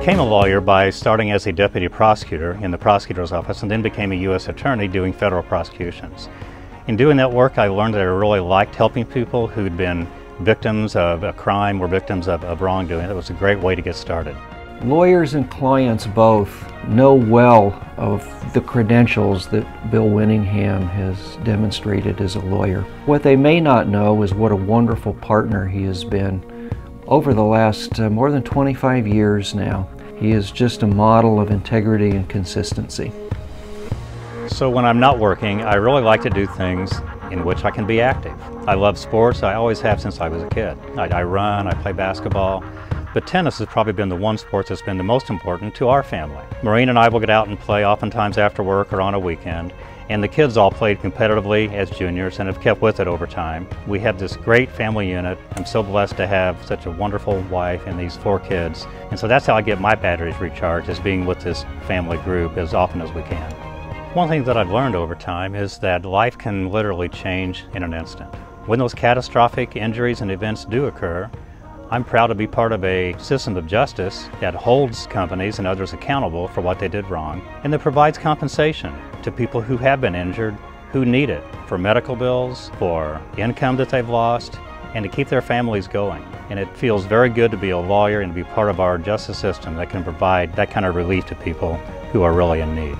became a lawyer by starting as a deputy prosecutor in the prosecutor's office and then became a U.S. attorney doing federal prosecutions. In doing that work, I learned that I really liked helping people who'd been victims of a crime or victims of wrongdoing. It was a great way to get started. Lawyers and clients both know well of the credentials that Bill Winningham has demonstrated as a lawyer. What they may not know is what a wonderful partner he has been over the last more than 25 years now. He is just a model of integrity and consistency. So when I'm not working, I really like to do things in which I can be active. I love sports. I always have since I was a kid. I run, I play basketball, but tennis has probably been the one sport that's been the most important to our family. Maureen and I will get out and play oftentimes after work or on a weekend, and the kids all played competitively as juniors and have kept with it over time. We have this great family unit. I'm so blessed to have such a wonderful wife and these 4 kids, and so that's how I get my batteries recharged, is being with this family group as often as we can. One thing that I've learned over time is that life can literally change in an instant. When those catastrophic injuries and events do occur, I'm proud to be part of a system of justice that holds companies and others accountable for what they did wrong, and that provides compensation to people who have been injured, who need it for medical bills, for income that they've lost, and to keep their families going. And it feels very good to be a lawyer and to be part of our justice system that can provide that kind of relief to people who are really in need.